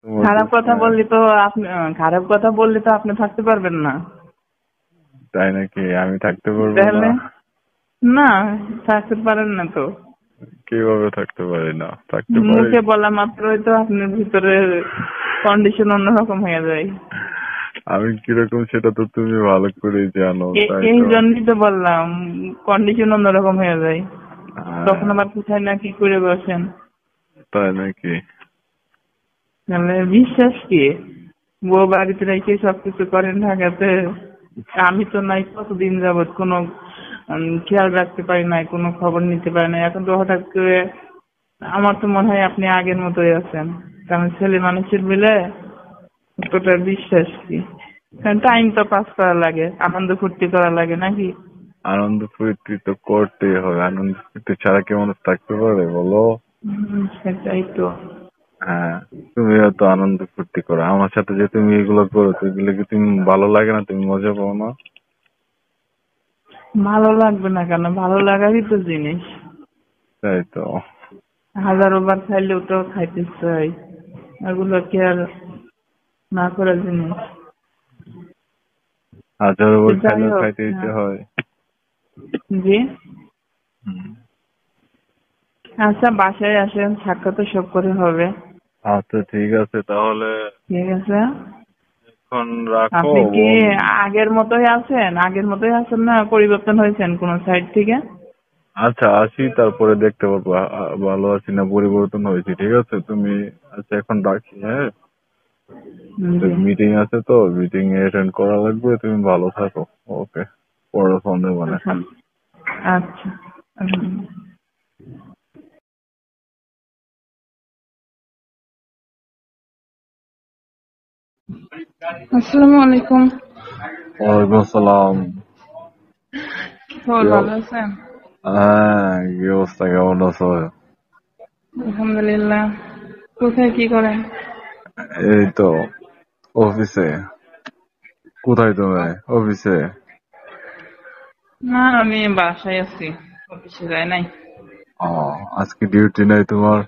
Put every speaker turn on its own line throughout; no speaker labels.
তোমার
খারাপ
দোষ
কথা
নাই।
বললে তো আপনি খারাপ কথা বললে তো আপনি থাকতে পারবেন না।
তাই নাকি? আমি থাকতে পারবো না?
তাহলে না, থাকতে পারেন না তো।
কিভাবে থাকতে পারি না? থাকতে পারি।
মুখে বলা মাত্রই তো আপনার ভিতরে কন্ডিশন অন্যরকম হয়ে যায়।
আমি কিরকম সেটা তো তুমি ভালো করেই জানো, তাই
এই
তো।
জন্যই তো বললাম কন্ডিশন অন্যরকম হয়ে যায়। তখন
হ্যাঁ,
আবার কোথায় না কি করে বসেন।
তাই নাকি?
তাহলে বিশ্বাস কি, বউ বাড়িতে রেখে সবকিছু করেন ঢাকাতে, আমি তো নাই কতদিন যাবত কোনো খেয়াল রাখতে পারি নাই, কোনো খবর নিতে পারি নাই। এখন তো হঠাৎ করে আমার তো মনে হয় আপনি আগের মতোই আছেন। কারণ ছেলে মানুষের মিলে তোটার বিশ্বাস কি, কারণ টাইম তো পাস করা লাগে, আনন্দ ফুর্তি করা লাগে নাকি?
আনন্দ ফুর্তি তো করতেই হবে, আনন্দ ফুর্তি ছাড়া কি মানুষ থাকতে পারে বলো?
সেটাই তো।
হ্যাঁ, তুমিও তো আনন্দ ফুর্তি করো আমার সাথে, যে তুমি এগুলো করো তো এগুলো কি তুমি ভালো লাগে না? তুমি মজা পাও না?
ভালো লাগবে না কেন, ভালো লাগারই তো জিনিস।
তাই তো।
হাজারো বার খাইলেও তো খাইতে চাই, এগুলো কি আর না করার জিনিস?
হাজার
তো
বার
যাই
খাইলেও
হোক,
খাইতে ইচ্ছে
হ্যাঁ।
হয়।
জি।
হুম।
আচ্ছা, বাসায় আসেন, সাক্ষাৎ সব করে হবে।
আচ্ছা ঠিক আছে তাহলে।
ঠিক আছে।
এখন রাখো
আপনি কি
বল।
আগের মতোই আছেন? আগের মতোই আছেন না পরিবর্তন হয়েছেন কোন সাইড থেকে?
আচ্ছা আসি, তারপরে দেখতে পারবো ভালো আছি না পরিবর্তন হয়েছে। ঠিক আছে তুমি। আচ্ছা এখন রাখি, হ্যাঁ।
জি।
মিটিং আছে তো, মিটিং এ অ্যাটেন্ড করা লাগবে। তুমি ভালো থাকো। ওকে। পরে ফোন দেবো না।
আচ্ছা। আচ্ছা। আসসালামু আলাইকুম।
ওয়ালাইকুম আসসালাম।
খবর, ভালো আছেন?
হ্যাঁ, কি অবস্থা? কেমন আছো?
আলহামদুলিল্লাহ। কোথায় কি করেন?
এই তো অফিসে। কোথায় তুমি? অফিসে?
না, আমি বাসায় আছি, অফিসে যাই নাই।
ও, আজকে ডিউটি নাই তোমার?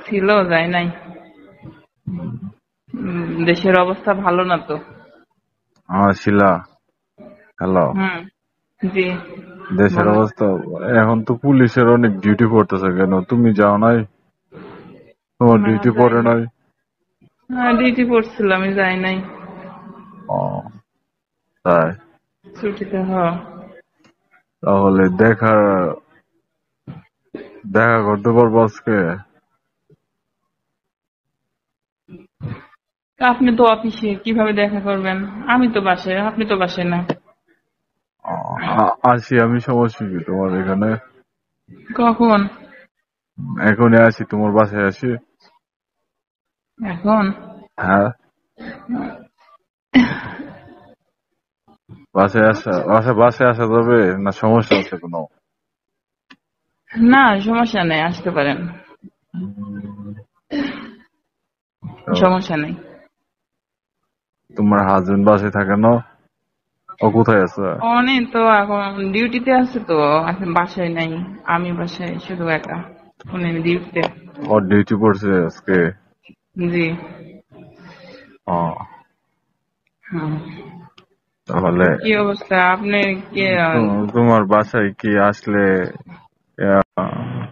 ছিল, যাই নাই। দেশের অবস্থা ভালো না তো।
শিলা, হ্যালো।
হুম। জি।
দেশের
বলেন।
অবস্থা এখন তো পুলিশের অনেক ডিউটি পড়তেছে, কেন তুমি যাও নাই? তোমার
না,
ডিউটি
যাই
পড়ে
নাই।
নাই?
হ্যাঁ, ডিউটি পড়ছিল, আমি যাই নাই।
ও, তাই?
ছুটিতে
তাহলে দেখা করতে পারবো আজকে?
আপনি তো অফিসে, কিভাবে দেখা করবেন? আমি তো বাসায়, আপনি তো বাসায় না।
আসি আমি, সমস্যা কি তোমার এখানে?
কখন?
এখনই আসি, তোমার বাসায় আসি।
এখন?
হ্যাঁ। বাসায় আসা যাবে না? সমস্যা আছে কোনো?
না, সমস্যা নেই, আসতে পারেন।
তো
সমস্যা নেই।
তোমার হাজবেন্ড বাসায় থাকে না? ও কোথায় আছে?
অনেক তো এখন ডিউটিতে আছে তো, এখন বাসায় নাই। আমি বাসায় শুধু একা, উনি ডিউটিতে।
ওর ডিউটি পড়ছে আজকে?
জি।
ও,
হুম। তো
তাহলে
কি অবস্থা আপনি? কি
তোমার বাসায় কি আসলে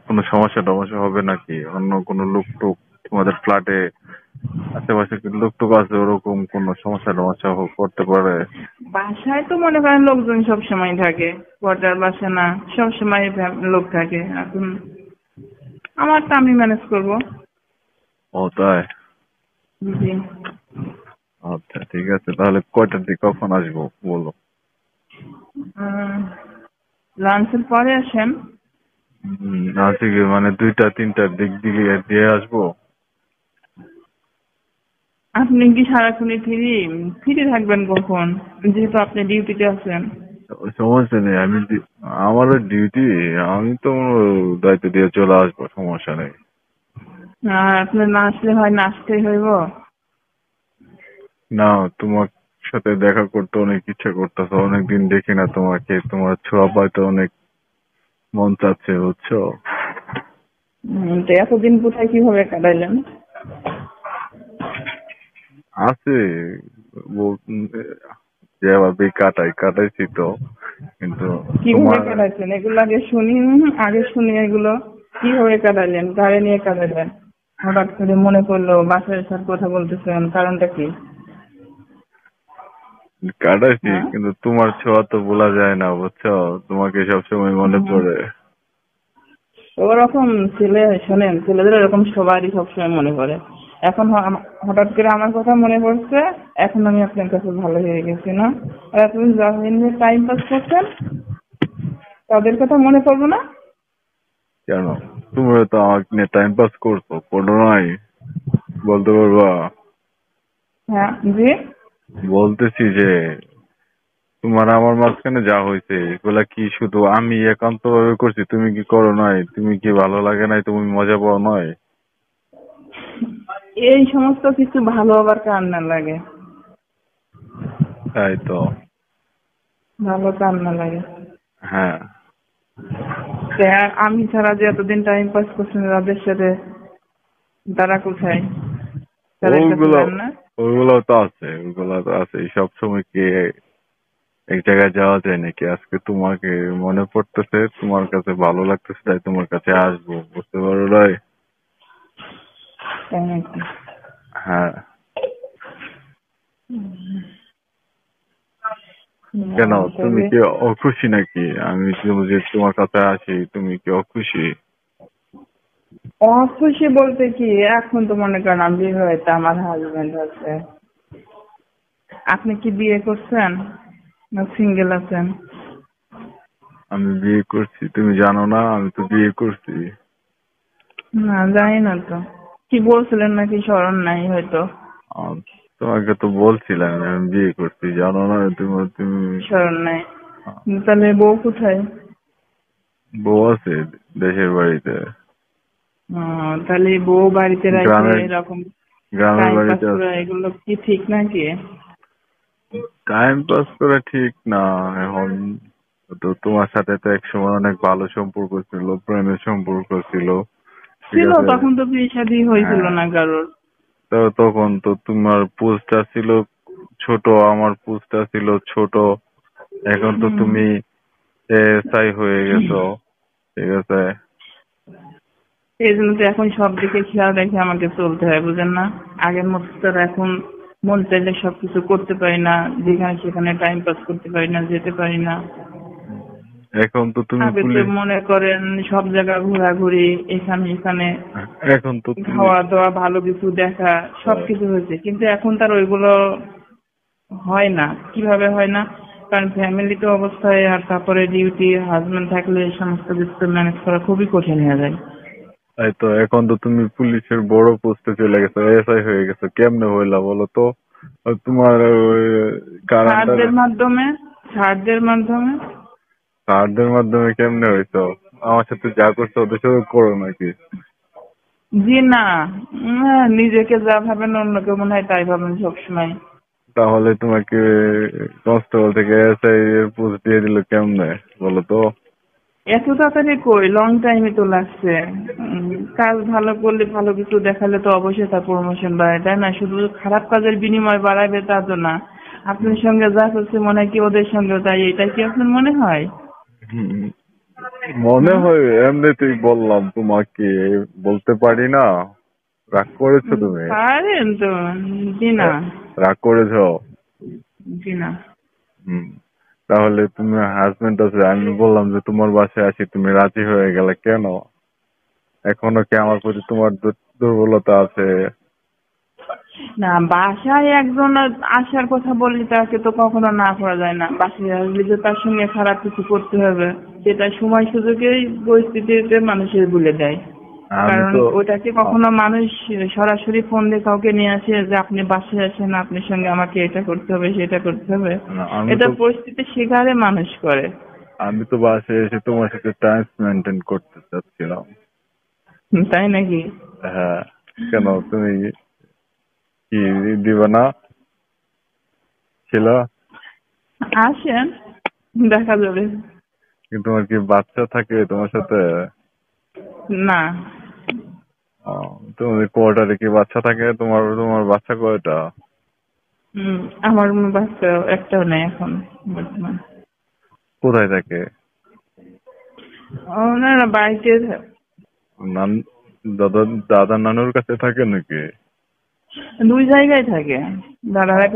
কোনো সমস্যা টমস্যা হবে নাকি? অন্য কোনো লোক টুক তোমাদের ফ্ল্যাটে আশেপাশে কি লোক টুক আছে, ওরকম কোনো সমস্যা টমস্যা করতে পারে?
বাসায় তো মনে করেন লোকজন সব সময় থাকে, কোয়ার্টার বাসা না, সব সময় লোক থাকে। এখন আমারটা আমি ম্যানেজ করব।
ও তাই?
জি।
আচ্ছা ঠিক আছে তাহলে, কয়টার দিকে কখন আসবো বলো?
লাঞ্চের পরে আসেন।
আজকে কি মানে 2টা 3টার দিক দিয়ে দিয়ে আসবো?
আপনি কি সারাক্ষণই ফ্রি? ফ্রি থাকবেন কখন, যেহেতু আপনি ডিউটিতে আছেন?
সমস্যা নেই, আমারও ডিউটি। আমি তো দায়িত্ব দিয়ে চলে আসবো, সমস্যা নেই।
আর আপনি না আসলে হয়, না আসতেই হইব।
না, তোমার সাথে দেখা করতে অনেক ইচ্ছা করতেছে, অনেকদিন দেখি না তোমাকে, তোমার ছোঁয়া পাইতে অনেক মন চাচ্ছে, বুঝছো?
তো এতদিন কোথায় কিভাবে কাটাইলেন?
আছে যেভাবে কাটাইছি তো, কিন্তু
কিভাবে
তোমার
কাটাচ্ছেন এগুলো আগে শুনি, আগে শুনি এগুলো। কিভাবে কাটালেন, গাড়ি নিয়ে কাটালেন, হঠাৎ করে মনে পড়লো বাসায় আসার কথা বলতেছেন, কারণটা কি?
কাটাইছি,
হ্যাঁ।
কিন্তু তোমার ছোঁয়া তো বলা যায় না, বুঝছো? তোমাকে সবসময় মনে
হুম।
পড়ে।
ওরকম ছেলে, শোনেন, ছেলেদের এরকম সবারই সবসময় মনে পড়ে। এখন হঠাৎ করে আমার কথা মনে পড়ছে, এখন আমি আপনার কাছে ভালো হয়ে গেছি না? আর এতদিন যতদিন টাইম পাস করছেন তাদের কথা মনে পড়বো না?
কেন? তুমিও তো আমাকে নিয়ে টাইম পাস করো নাই, বলতে পারবা?
হ্যাঁ জি।
বলতেছি যে তোমার আমার মাঝখানে যা হয়েছে এগুলা কি শুধু আমি একান্ত ভাবে করছি? তুমি কি করো নাই? তুমি কি ভালো লাগে নাই? তুমি মজা পাও নাই?
এই সমস্ত কিছু ভালো আবার কান্না লাগে,
তাই তো।
ভালো কান্না লাগে।
হ্যাঁ,
তা আমি ছাড়া যে এতদিন টাইম পাস করছেন তাদের সাথে, তারা কোথায়? তাদের কাছে
ওগুলো
যান না?
ওগুলো তো আছে, ওগুলো তো আছে। সব সময় কি এক জায়গায় যাওয়া যায় নাকি? আজকে তোমাকে মনে পড়তেছে, তোমার কাছে ভালো লাগতেছে, তাই তোমার কাছে আসবো, বুঝতে পারো নাই?
তাই নাকি?
হ্যাঁ।
না,
কেন, তুমি
তাহলে
কি অখুশি নাকি? আমি যে তোমার কাছে আসি, তুমি কি অখুশি?
অখুশি বলতে কি, এখন তো মনে করেন আমি বিবাহিত, আমার হাজবেন্ড আছে। আপনি কি বিয়ে করছেন না সিঙ্গেল আছেন?
আমি বিয়ে করছি, তুমি জানো না? আমি তো বিয়ে করছি।
না জানি না তো, কি বলছিলেন নাকি স্মরণ নাই হয়তো।
আম, তোমাকে তো বলছিলাম যে আমি বিয়ে করছি, জানো না? তুমি
স্মরণ নাই। তাহলে বউ কোথায়?
বউ আছে দেশের বাড়িতে।
তাহলে বউ বাড়িতে রাখে
গ্রামের
এরকম
গ্রামের
টাইম পাস
বাড়িতে
করা,
আছে।
এগুলো কি ঠিক নাকি?
টাইম পাস করা ঠিক না এখন। তো তোমার সাথে তো একসময় অনেক ভালো সম্পর্ক ছিল, প্রেমের সম্পর্ক ছিল, ঠিক
ছিল,
আছে?
তখন তো বিয়ে শাদী হয়েছিল
হ্যাঁ,
না কারোর।
তো তখন তো তোমার পোস্টটা ছিল ছোট, আমার পোস্টটা ছিল ছোট। এখন তো
হুম।
তুমি এসআই হয়ে গেছো, ঠিক আছে?
এই জন্য তো এখন সব দিকে খেয়াল রেখে আমাকে চলতে হয়, বুঝেন না? আগের মতো তো আর এখন মন চাইলে সবকিছু করতে পারি না, যেখানে সেখানে টাইম পাস করতে পারি না, যেতে পারি না।
এখন তো তুমি
আগে তো
পুলিশ।
মনে করেন সব জায়গা ঘোরাঘুরি, এখানে এখানে
এখন তো তুমি
খাওয়া দাওয়া, ভালো কিছু দেখা, সবকিছু হয়েছে, কিন্তু এখন তার ওইগুলো হয় না। কিভাবে হয় না? কারণ ফ্যামিলি তো অবস্থায়, আর তারপরে ডিউটি, হাজবেন্ড থাকলে এই সমস্ত কিছু ম্যানেজ করা খুবই কঠিন হয়ে যায়।
তাই তো, এখন তো তুমি পুলিশের বড় পোস্টে চলে গেছো, এসআই হয়ে গেছো, কেমনে হইলা বলো তো? আর তোমার ওই কার আন্ডারে?
স্যারদের মাধ্যমে, স্যারদের মাধ্যমে।
কার্ডের মাধ্যমে কেমনে হইতো? আমার সাথে যা করছো ওদের সাথে করো নাকি?
জি না, নিজেকে যা ভাবেন অন্যকে মনে হয় তাই ভাবেন সবসময়।
তাহলে তোমাকে কনস্টেবল থেকে এসআই এর পোস্ট দিয়ে দিল কেমনে, বলো তো?
এত তাড়াতাড়ি কই, লং টাইমই তো লাগছে। কাজ ভালো করলে, ভালো কিছু দেখালে তো অবশ্যই তার প্রমোশন বাড়ে, তাই না? শুধু খারাপ কাজের বিনিময় বাড়াবে তা তো না। আপনার সঙ্গে যা করছে মনে হয় কি ওদের সঙ্গেও তাই, এটা কি আপনার মনে হয়?
হুম, মনে
হুম।
হয় এমনিতেই বললাম তোমাকে, বলতে পারি না? রাগ করেছো তুমি?
পারেন তো। জি না।
রাগ করেছো?
জি না।
হুম, তাহলে তুমি হাজবেন্ড আছে, আমি বললাম যে তোমার বাসায় আসি, তুমি রাজি হয়ে গেলে কেন? এখনো কি আমার প্রতি তোমার দুর্বলতা আছে?
না, বাসায় একজন আসার কথা বললে তাকে তো কখনো না করা যায় না। বাসায় আসলে যে তার সঙ্গে খারাপ কিছু করতে হবে, সেটা সময় সুযোগেই পরিস্থিতিতে মানুষের ভুলে দেয়।
আমি
কারণ
তো
ওটাকে কখনো মানুষ সরাসরি ফোন দিয়ে কাউকে নিয়ে আসে যে আপনি বাসায় আসেন, আপনার সঙ্গে আমাকে এটা করতে হবে, সেটা করতে হবে।
আমি
এটা
তো
পরিস্থিতির শিকারে মানুষ করে।
আমি তো বাসায় এসে তোমার সাথে টাইম মেনটেন করতে চাচ্ছিলাম।
তাই নাকি?
হ্যাঁ। কেন, তুমি কি দিবে না? ছিল।
আসেন, দেখা যাবে।
কিন্তু তোমার কি বাচ্চা থাকে তোমার সাথে?
না।
তোমাদের কোয়ার্টারে কি বাচ্চা থাকে? তোমার তোমার বাচ্চা কয়টা?
আমার বাচ্চা একটাও নেই এখন বর্তমান।
কোথায় থাকে?
ওনারা বাড়িতে
নান দাদা দাদা নানুর কাছে থাকে নাকি?
দুই জায়গায় থাকে। দাদারা